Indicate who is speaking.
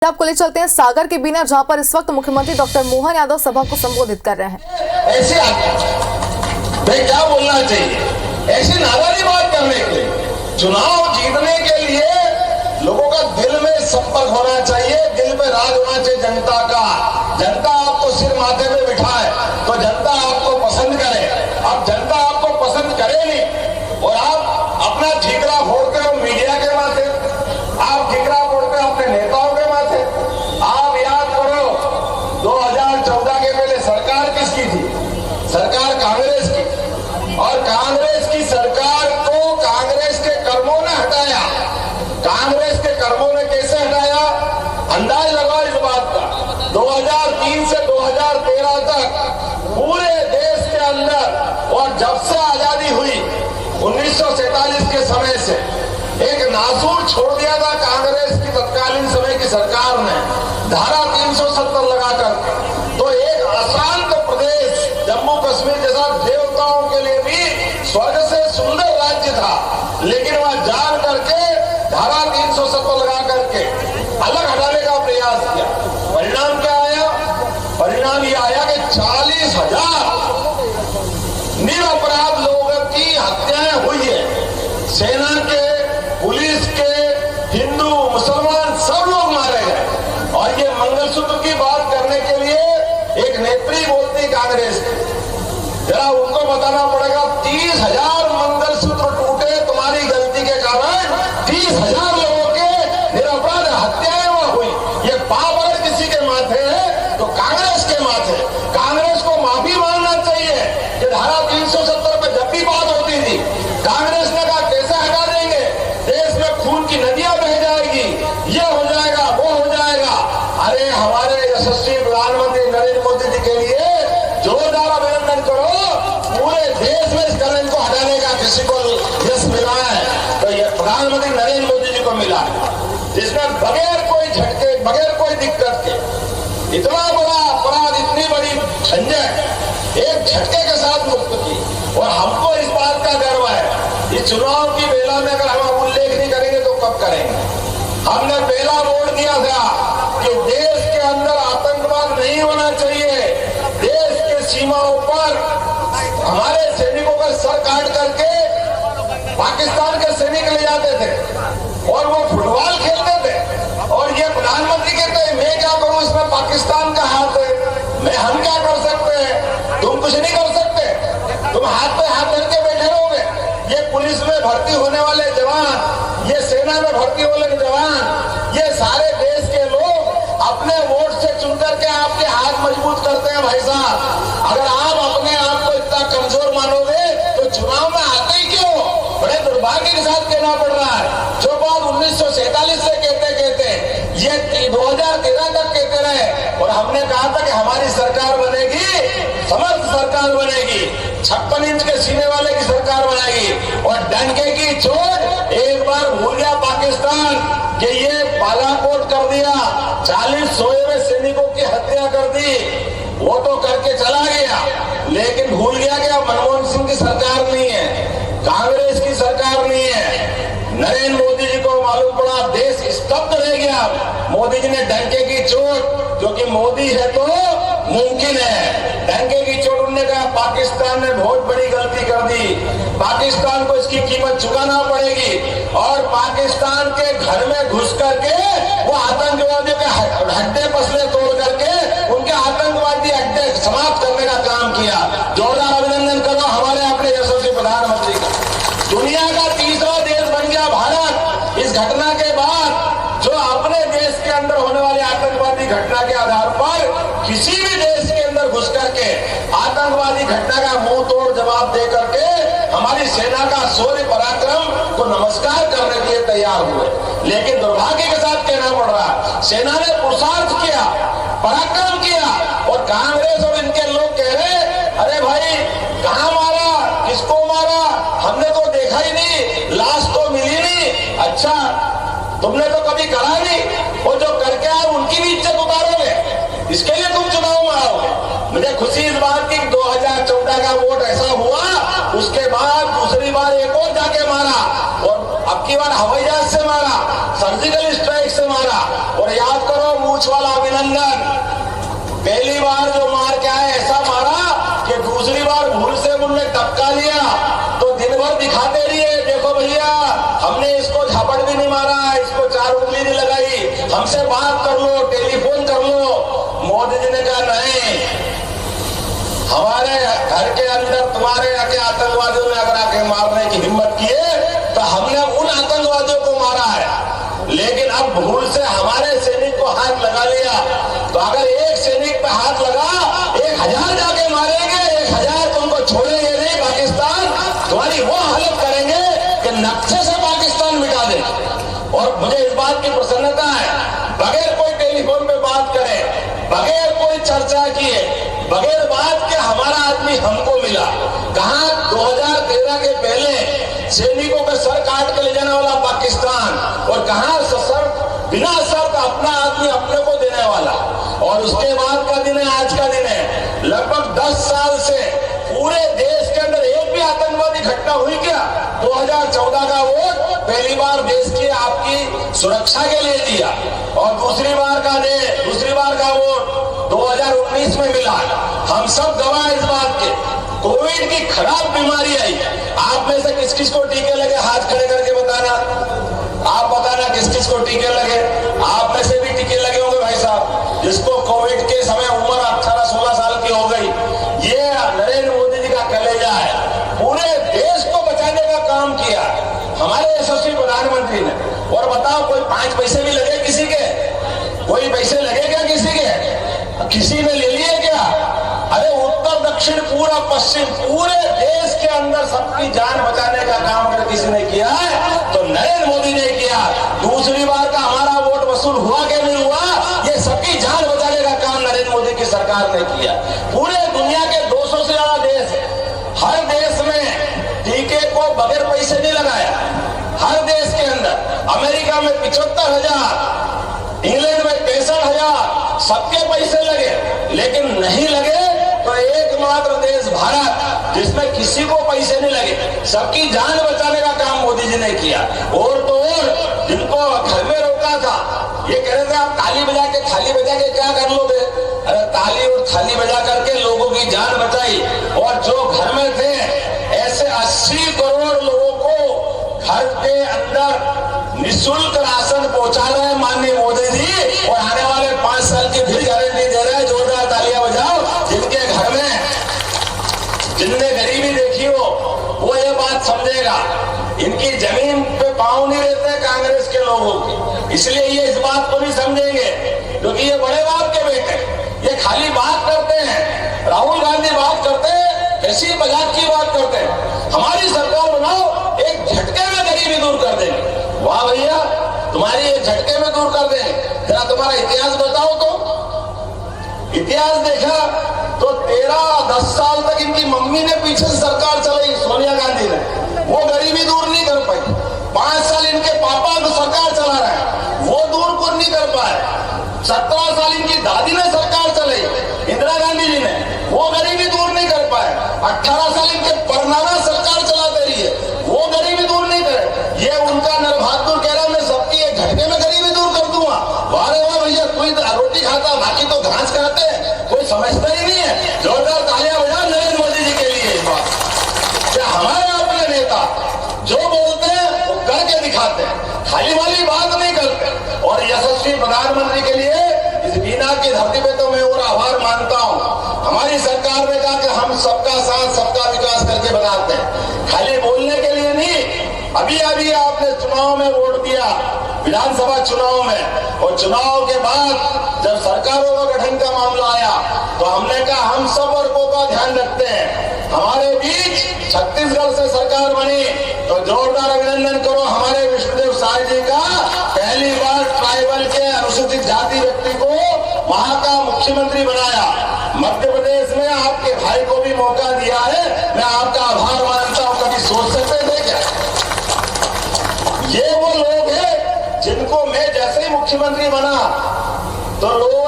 Speaker 1: आपको ले चलते हैं सागर के बीना, जहां पर इस वक्त मुख्यमंत्री डॉक्टर मोहन यादव सभा को संबोधित कर रहे हैं।
Speaker 2: ऐसे भाई क्या बोलना चाहिए, ऐसी नादानी बात करने के लिए, चुनाव जीतने के लिए लोगों का दिल में संपर्क होना चाहिए, दिल में राज होना चाहिए जनता का। जनता आपको सिर माथे पे बिठाए तो जनता आपको पसंद करे। अब जनता आपको पसंद करे नहीं और आप अपना ठीकरा फोड़ते हो मीडिया के माथे, आप ठीकरा फोड़ते हो अपने नेताओं के माथे। आप याद करो 2014 के पहले सरकार किसकी थी? सरकार कांग्रेस की, और कांग्रेस की सरकार को कांग्रेस के कर्मों ने हटाया। कांग्रेस के कर्मों ने कैसे हटाया, अंदाज लगाओ इस बात का। 2003 से 2013 तक पूरे देश के अंदर, और जब से आजादी हुई 1947 के समय से, एक नासूर छोड़ दिया था कांग्रेस की तत्कालीन समय की सरकार ने, धारा 370 लगाकर। तो एक अशांत प्रदेश जम्मू कश्मीर जैसा देवताओं के लिए भी स्वर्ग से सुंदर राज्य था, लेकिन वह जान करके धारा 370 लगा करके अलग हटाने का प्रयास किया। परिणाम क्या आया? परिणाम ये आया कि 40,000 निरपराध लोगों की हत्याएं हुई है। सेना के, पुलिस के, हिंदू मुसलमान सब लोग मारे गए। और ये मंगलसूत्र की बात करने के लिए एक नेत्री बोलती कांग्रेस की, जरा उनको बताना पड़ेगा 30,000 मंगलसूत्र टूटे तुम्हारी गलती के कारण, 30,000 लोगों के निरपराध हत्याएं हुई। ये पाप अगर किसी के माथे है तो कांग्रेस के माथे। कांग्रेस को माफी मांगना चाहिए कि धारा 370 पे जब भी बात होती थी कांग्रेस ने कहा कैसे हटा देंगे, देश में खून की नदियां बह जाएगी, ये हो जाएगा, वो हो जाएगा। अरे हमारे यशस्वी प्रधानमंत्री नरेंद्र मोदी जी के लिए जोरदार अभिनंदन करो। पूरे देश में इस कलंक को हटाने का किसी को यश मिला है तो ये प्रधानमंत्री नरेंद्र मोदी जी को मिला है, जिसमें बगैर कोई झटके, बगैर कोई दिक्कत के इतना बड़ा अपराध, इतनी बड़ी झंझट एक झटके के साथ मुक्त की। और हमको इस बात का गर्व है, इस चुनाव की बेला में अगर हम उल्लेख नहीं करेंगे तो कब करेंगे? हमने बेला बोल दिया था कि देश के अंदर आतंकवाद नहीं होना चाहिए। देश के सीमाओं पर हमारे सैनिकों का सर काट करके पाकिस्तान के सैनिक ले जाते थे और वो फुटबॉल खेलते थे। और ये प्रधानमंत्री कहते हैं मैं क्या करूं, इसमें पाकिस्तान का हाथ है, हम क्या कर सकते हैं? तुम कुछ नहीं कर सकते, तुम हाथ पे हाथ धर के बैठे रहोगे। ये पुलिस में भर्ती होने वाले जवान, ये सेना में भर्ती होने वाले जवान, ये सारे देश के लोग अपने वोट से चुन करके आपके हाथ मजबूत करते हैं। भाई साहब, अगर आप अपने आप को इतना कमजोर मानोगे तो चुनाव में आते ही क्यों? बड़े दुर्भाग्य के साथ कहना पड़ रहा है। जो बात 1947 से कहते ये 2013 तक कहते रहे, और हमने कहा था कि हमारी सरकार बनेगी, समर्थ सरकार बनेगी, 56 इंच के सीने वाले की सरकार बनेगी। और डंके की चोट एक बार भूल गया पाकिस्तान कि ये बालाकोट कर दिया, 40 सोए हुए सैनिकों की हत्या कर दी, वो तो करके चला गया, लेकिन भूल गया कि अब मनमोहन सिंह की सरकार नहीं है, कांग्रेस की सरकार नहीं है। नरेंद्र मोदी जी को मालूम पड़ा, देश स्तब्ध रह गया। मोदी जी ने डंके की चोट, क्योंकि मोदी है तो मुमकिन है, डंके की चोट उन्होंने कहा पाकिस्तान ने बहुत बड़ी गलती कर दी, पाकिस्तान को इसकी कीमत चुकाना पड़ेगी। और पाकिस्तान के घर में घुस करके वो आतंकवादियों के हड्डे पसले तोड़ करके उनके आतंकवादी अड्डे समाप्त करने का काम किया। जोरदार अभिनंदन करो हमारे अपने यशस्वी प्रधानमंत्री का। दुनिया का तीसरा देश बन गया भारत इस घटना के बाद, जो अपने देश के अंदर होने वाली आतंकवादी घटना के आधार पर किसी भी देश के अंदर घुस करके आतंकवादी घटना का मुंह तोड़ जवाब दे करके हमारी सेना का शौर्य पराक्रम को नमस्कार करने के लिए तैयार हुए। लेकिन दुर्भाग्य के साथ कहना पड़ रहा है, सेना ने पुरुषार्थ किया, पराक्रम किया, और कांग्रेस और इनके लोग कह रहे अरे भाई कहां मारा, किसको मारा, हमने तो देखा ही नहीं, लाश तो मिली नहीं। अच्छा, तुमने तो कभी करा नहीं, और जो करके आए उनकी भी इज्जत उतारोगे, इसके लिए तुम चुनाव में आओगे। मुझे खुशी इस बात की 2014 का वोट ऐसा हुआ, उसके बाद दूसरी बार एक और जाके मारा, और अब की बार हवाई जहाज से मारा, सर्जिकल स्ट्राइक से मारा। मारा। और याद करो मूछ वाला अभिनंदन, पहली बार जो मार के आए ऐसा मारा कि दूसरी बार भूल से उन्होंने टपका लिया तो दिन भर दिखाते रहिए, देखो भैया हमने इसको झपट भी नहीं मारा, इसको 4 उंगली नहीं लगाई, हमसे बात कर लो, टेलीफोन कर लो। मोदी जी ने कहा नहीं, हमारे घर के अंदर तुम्हारे आके आतंकवादियों ने अगर आके मारने की हिम्मत की है तो हमने उन आतंकवादियों को मारा है, लेकिन अब भूल से हमारे सैनिक को हाथ लगा लिया तो अगर एक सैनिक पे हाथ लगा 1000 जाके मारेंगे, 1000 तुमको छोड़ेंगे नहीं। पाकिस्तान तुम्हारी वो हालत करेंगे कि नक्शे से पाकिस्तान मिटा देंगे। और मुझे इस बात की प्रसन्नता है, बगैर कोई टेलीफोन पे बात करे, बगैर कोई चर्चा किए, बगैर बात के हमारा आदमी हमको मिला। कहा 2013 के पहले सैनिकों का सर काट के ले जाने वाला पाकिस्तान, और कहा सर बिना शर्त अपना आदमी अपने को देने वाला। और उसके बाद का दिन है, आज का दिन है। लगभग 10 साल से पूरे देश के अंदर एक भी आतंकवादी घटना हुई क्या? 2014 का वोट पहली बार देश की आपकी सुरक्षा के लिए दिया, और दूसरी बार का वोट 2019 में मिला। हम सब गवाह इस बात के। कोविड की खराब बीमारी आई, आप में से किस किस को टीके लगे? हाथ खड़े करके बताना, आप बताना किस किस को टीके लगे। आप में से भी टीके लगे होंगे भाई साहब, जिसको कोविड के समय उम्र 18-16 साल की हो गई। ये नरेंद्र मोदी जी का कलेजा है, पूरे देश को बचाने का काम किया हमारे यशस्वी प्रधानमंत्री ने। और बताओ कोई 5 पैसे भी लगे किसी के? कोई पैसे लगे क्या किसी के? किसी ने ले लिए क्या? अरे उत्तर दक्षिण पूरा पश्चिम पूरे देश के अंदर सबकी जान बचाने का काम अगर किसी ने किया है तो नरेंद्र मोदी ने किया। दूसरी बार का हमारा वोट वसूल हुआ कि नहीं हुआ? ये सबकी जान बचाने का काम नरेंद्र मोदी की सरकार ने किया। पूरे दुनिया के 200 से ज्यादा देश है, हर देश में टीके को बगैर पैसे नहीं लगाया। हर देश के अंदर, अमेरिका में 75,000, इंग्लैंड में 63,000, सबके पैसे लगे, लेकिन नहीं लगे तो एकमात्र देश भारत जिसमें किसी को पैसे नहीं लगे, सबकी जान बचाने का काम मोदी जी ने किया। और तो और जिनको घर में रोका था, ये कह रहे थे आप थाली बजा के क्या कर लोगे? अरे ताली और थाली बजा करके लोगों की जान बचाई। और जो घर में थे ऐसे 80 करोड़ लोगों को घर के अंदर निःशुल्क राशन पहुंचा रहे हैं माननीय मोदी जी, और आने वाले 5 साल की भी गारंटी दे रहे हैं। जोरदार तालियां बजाओ जिनके घर में, जिनने गरीबी देखी हो वो ये बात समझेगा। इनकी जमीन पे पांव नहीं रहते कांग्रेस के लोगों की, इसलिए ये इस बात को नहीं समझेंगे, क्योंकि ये बड़े बाप के बेटे, ये खाली बात करते हैं। राहुल गांधी बात करते हैं, ऐसी मजाक की बात करते हैं, हमारी सरकार बनाओ एक झटके में गरीबी दूर कर देंगे। वाह भैया, तुम्हारी एक झटके में दूर कर देंगे। जरा तुम्हारा इतिहास बताओ तो। इतिहास देखा तो 10 साल तक इनकी मम्मी ने पीछे से सरकार चलाई, सोनिया गांधी ने, वो गरीबी दूर नहीं कर पाई। 5 साल इनके पापा तो सरकार चला रहा है, वो दूर नहीं कर पाए। 17 साल इनकी दादी ने सरकार चलाई, इंदिरा गांधी जी ने, वो गरीबी दूर नहीं कर पाए। 18 साल इनके परनाना सरकार चलाते रही है, वो गरीबी दूर नहीं करे। ये उनका नरबहादुर कह रहा मैं सबकी एक झटके में गरीबी दूर कर दूंगा। वारे वाह भैया, कोई रोटी खाता बाकी तो घास खाते हैं, कोई समझता ही नहीं है। जोरदार तालियां बजाओ नरेंद्र मोदी जी के लिए। क्या हमारे अपने नेता जो बोलते हैं वो करके दिखाते हैं, खाली वाली बात नहीं करते। और यशस्वी प्रधानमंत्री के लिए इस बीना की धरती पे तो मैं और आभार मानता हूँ। हमारी सरकार ने कहा कि हम सबका साथ सबका विकास करके बनाते हैं, खाली बोलने के लिए नहीं। अभी आपने चुनाव में वोट दिया, विधानसभा चुनाव में, और चुनाव के बाद जब सरकारों का गठन का मामला आया तो हमने कहा हम सब वर्गों का ध्यान रखते हैं। हमारे बीच छत्तीसगढ़ से सरकार बनी तो जोरदार अभिनंदन करो हमारे विष्णुदेव साय जी का। पहली बार ट्राइबल के अनुसूचित जाति व्यक्ति को वहां का मुख्यमंत्री बनाया। मध्य प्रदेश में आपके भाई को भी मौका दिया है, मैं आपका आभार मानता हूं। कभी सोच सकते थे क्या? ये वो लोग हैं जिनको मैं जैसे ही मुख्यमंत्री बना तो लोग